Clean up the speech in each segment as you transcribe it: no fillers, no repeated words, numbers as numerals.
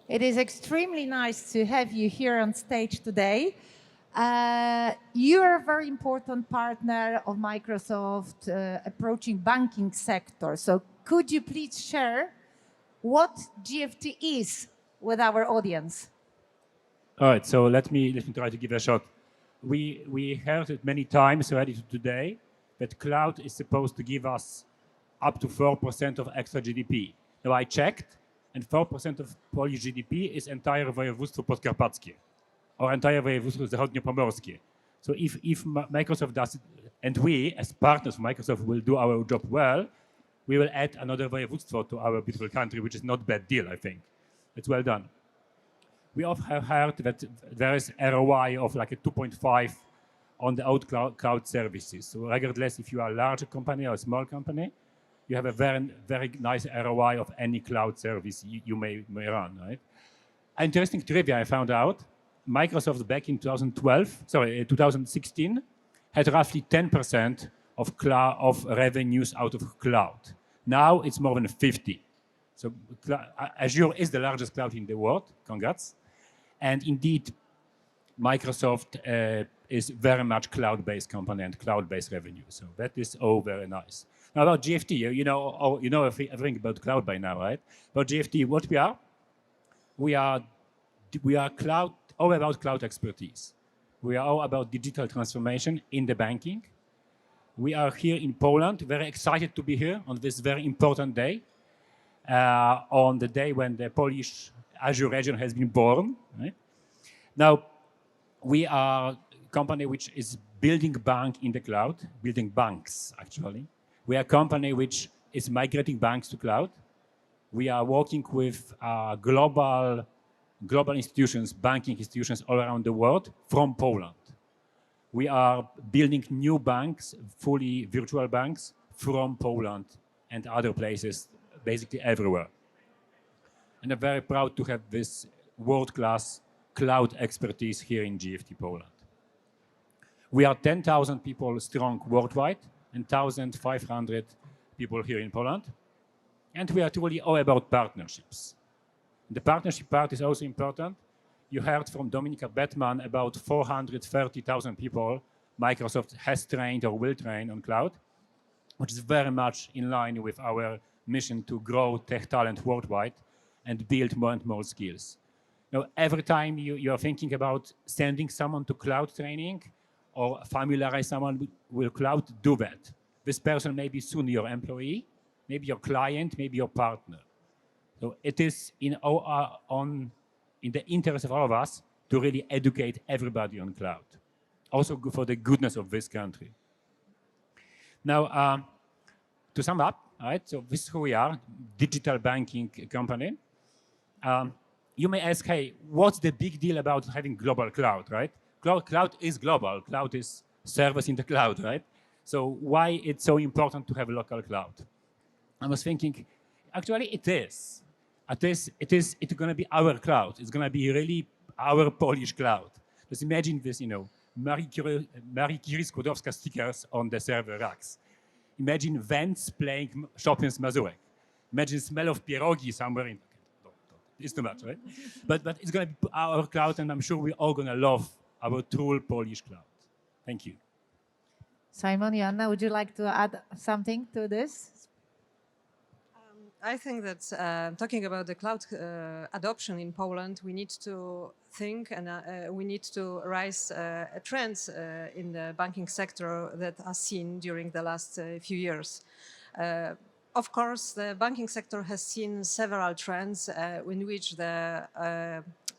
It is extremely nice to have you here on stage today. You're a very important partner of Microsoft approaching banking sector. So could you please share what GFT is with our audience? All right, so let me try to give it a shot. We heard it many times already today that cloud is supposed to give us up to 4% of extra GDP. Now I checked, and 4% of Polish GDP is entire województwo podkarpackie, or entire województwo zachodniopomorskie. So if Microsoft does it, and we, as partners of Microsoft, will do our job well, we will add another województwo to our beautiful country, which is not a bad deal, I think. It's well done. We also have heard that there is ROI of like a 2.5 on the old cloud services. So regardless if you are a larger company or a small company, you have a very, very nice ROI of any cloud service you may run, right? Interesting trivia I found out, Microsoft back in 2016 had roughly 10% of revenues out of cloud. Now it's more than 50. So Azure is the largest cloud in the world, congrats. And indeed, Microsoft is very much cloud-based company and cloud-based revenue. So that is all very nice. Now about GFT, you know everything about cloud by now, right? About GFT, what we are cloud, all about cloud expertise. We are all about digital transformation in the banking. We are here in Poland, very excited to be here on this very important day, on the day when the Polish Azure region has been born. Right? Now, we are a company which is building bank in the cloud, building banks, actually. We are a company which is migrating banks to cloud. We are working with global institutions, banking institutions all around the world from Poland. We are building new banks, fully virtual banks, from Poland and other places, basically everywhere. And I'm very proud to have this world-class cloud expertise here in GFT Poland. We are 10,000 people strong worldwide and 1,500 people here in Poland. And we are truly all about partnerships. The partnership part is also important. You heard from Dominika Bettman about 430,000 people Microsoft has trained or will train on cloud, which is very much in line with our mission to grow tech talent worldwide and build more and more skills. Now, every time you are thinking about sending someone to cloud training or familiarize someone with cloud, do that. This person may be soon your employee, maybe your client, maybe your partner. So it is in the interest of all of us to really educate everybody on cloud. Also good for the goodness of this country. Now, to sum up, right? So this is who we are, digital banking company. You may ask, hey, what's the big deal about having global cloud, right? Cloud is global. Cloud is service in the cloud, right? So why it's so important to have a local cloud? I was thinking, actually it is. It's going to be our cloud. It's going to be really our Polish cloud. Just imagine this, Marie Curie Skłodowska stickers on the server racks. Imagine Vents playing Chopin's Mazurek. Imagine smell of pierogi somewhere in. It's too much, right? But it's going to be our cloud, and I'm sure we're all going to love our true Polish cloud. Thank you. Simon, Joanna, would you like to add something to this? I think that talking about the cloud adoption in Poland, we need to think and we need to raise trends in the banking sector that are seen during the last few years. Of course, the banking sector has seen several trends in which the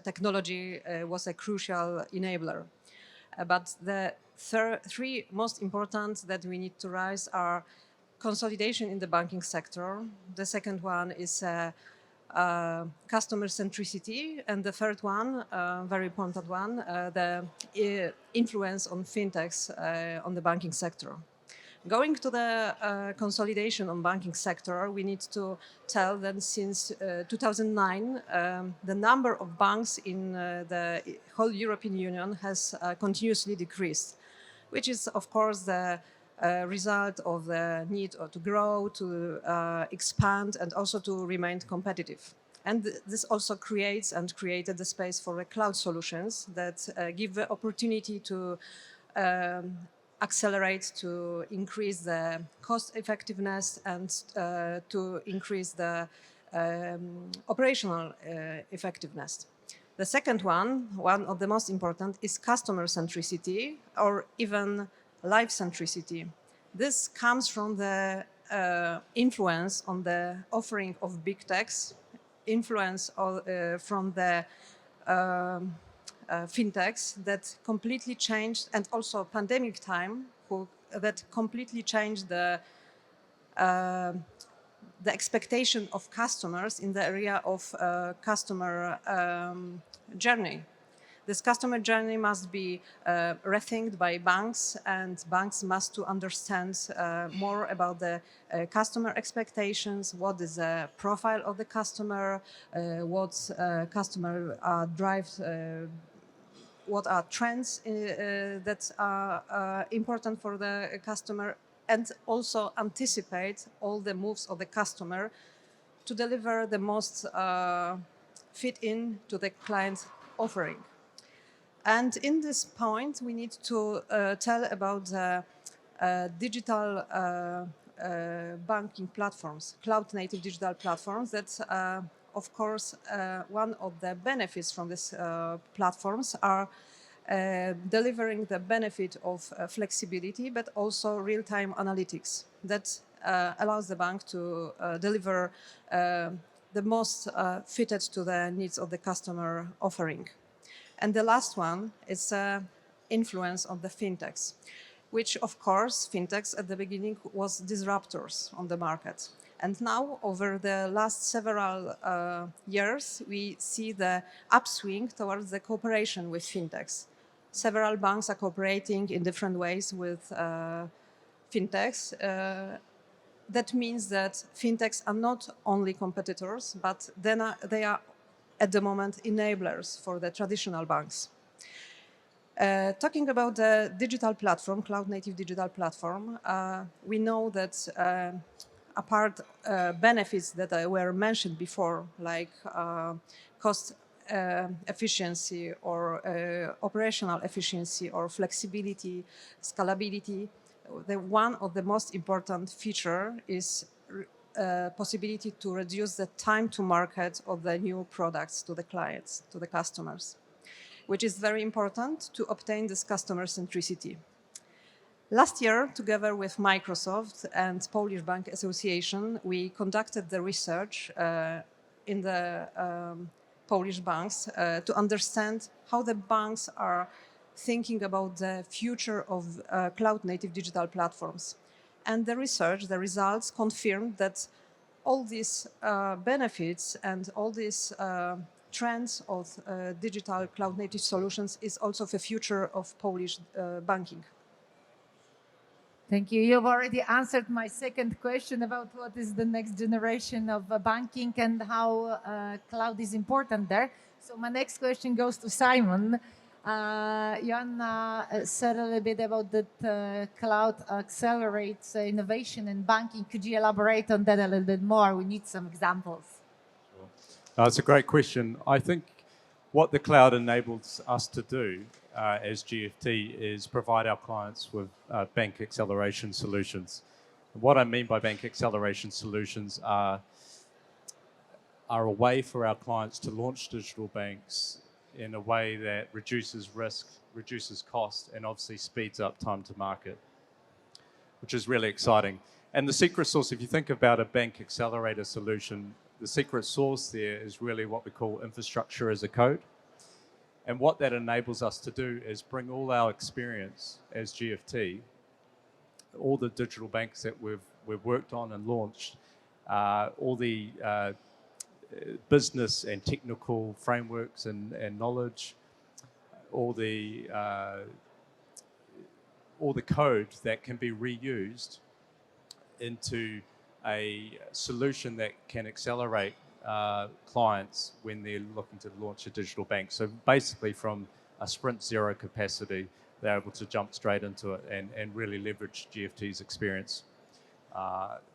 technology was a crucial enabler. But the three most important that we need to raise are consolidation in the banking sector. The second one is customer centricity. And the third one, very important one, the influence on fintechs on the banking sector. Going to the consolidation on banking sector, we need to tell that since 2009, the number of banks in the whole European Union has continuously decreased, which is, of course, the result of the need to grow, to expand, and also to remain competitive. And this also creates and created the space for the cloud solutions that give the opportunity to accelerate, to increase the cost effectiveness and to increase the operational effectiveness. The second one of the most important, is customer centricity or even life centricity. This comes from the influence on the offering of big techs, influence from the fintechs that completely changed, and also pandemic time that completely changed the expectation of customers in the area of customer journey. This customer journey must be rethinked by banks, and banks must to understand more about the customer expectations, what is the profile of the customer, what customer drives, what are trends that are important for the customer, and also anticipate all the moves of the customer to deliver the most fit in to the client's offering. And in this point, we need to tell about the digital banking platforms, cloud-native digital platforms. That, of course, one of the benefits from these platforms are delivering the benefit of flexibility, but also real-time analytics that allows the bank to deliver the most fitted to the needs of the customer offering. And the last one is influence of the fintechs, which, of course, fintechs at the beginning was disruptors on the market. And now, over the last several years, we see the upswing towards the cooperation with fintechs. Several banks are cooperating in different ways with fintechs. That means that fintechs are not only competitors, but then they are at the moment enablers for the traditional banks. Talking about the digital platform, cloud-native digital platform, we know that apart benefits that were mentioned before, like cost efficiency or operational efficiency or flexibility, scalability, one of the most important feature is possibility to reduce the time to market of the new products to the clients, to the customers, which is very important to obtain this customer centricity. Last year, together with Microsoft and Polish Bank Association, we conducted the research in the Polish banks to understand how the banks are thinking about the future of cloud-native digital platforms. And the research, the results confirmed that all these benefits and all these trends of digital cloud-native solutions is also the future of Polish banking. Thank you. You've already answered my second question about what is the next generation of banking and how cloud is important there. So my next question goes to Simon. Joanna said a little bit about that cloud accelerates innovation in banking. Could you elaborate on that a little bit more? We need some examples. Sure. That's a great question. I think what the cloud enables us to do as GFT is provide our clients with bank acceleration solutions. What I mean by bank acceleration solutions are a way for our clients to launch digital banks in a way that reduces risk, reduces cost, and obviously speeds up time to market, which is really exciting. And the secret sauce, if you think about a bank accelerator solution, the secret sauce there is really what we call infrastructure as a code. And what that enables us to do is bring all our experience as GFT, all the digital banks that we've worked on and launched, all the business and technical frameworks and knowledge, all the code that can be reused into a solution that can accelerate clients when they're looking to launch a digital bank. So basically from a sprint zero capacity, they're able to jump straight into it and really leverage GFT's experience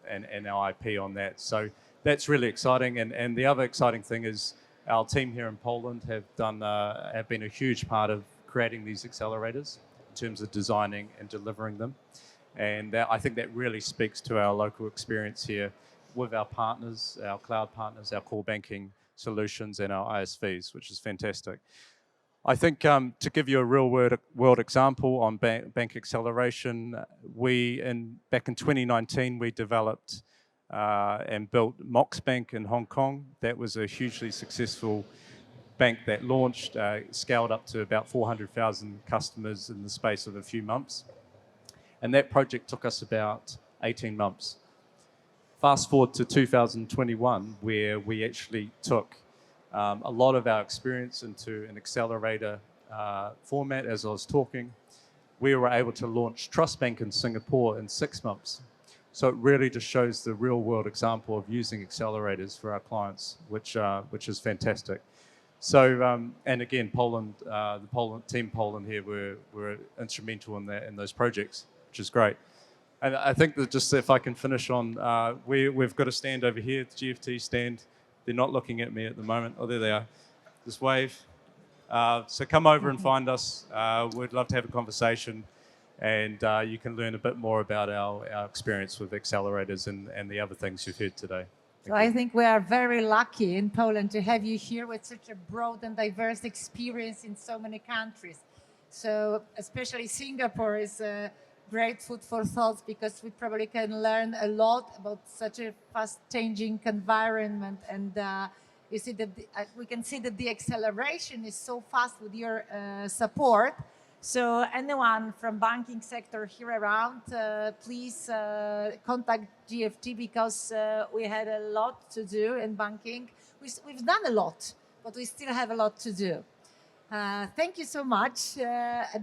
and our IP on that. So that's really exciting. And the other exciting thing is our team here in Poland have been a huge part of creating these accelerators in terms of designing and delivering them. And I think that really speaks to our local experience here with our partners, our cloud partners, our core banking solutions, and our ISVs, which is fantastic. I think to give you a real world example on bank acceleration, back in 2019, we developed and built Mox Bank in Hong Kong. That was a hugely successful bank that launched, scaled up to about 400,000 customers in the space of a few months. And that project took us about 18 months. Fast forward to 2021, where we actually took a lot of our experience into an accelerator format. As I was talking, we were able to launch Trust Bank in Singapore in 6 months. So it really just shows the real world example of using accelerators for our clients, which is fantastic. So, and again, Poland, Team Poland here were instrumental in those projects, which is great. And I think that just if I can finish on, we've got a stand over here, the GFT stand. They're not looking at me at the moment. Oh, there they are. Just wave. So come over and find us. We'd love to have a conversation, and you can learn a bit more about our experience with accelerators and the other things you've heard today. So I think we are very lucky in Poland to have you here with such a broad and diverse experience in so many countries. So especially Singapore is great food for thought, because we probably can learn a lot about such a fast-changing environment. And you see that we can see that the acceleration is so fast with your support. So anyone from banking sector here around, please contact GFT, because we had a lot to do in banking. We've done a lot, but we still have a lot to do. Thank you so much.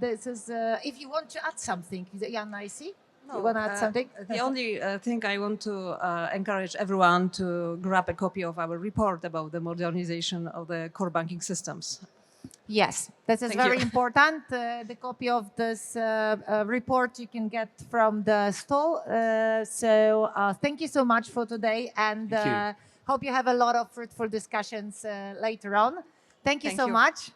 This is, if you want to add something, Joanna, I see. No, you want to add something? The only thing I want to encourage everyone to grab a copy of our report about the modernization of the core banking systems. Yes, this is Thank very you. important. The copy of this report you can get from the stall. So thank you so much for today, and hope you have a lot of fruitful discussions later on. Thank you Thank so you. much.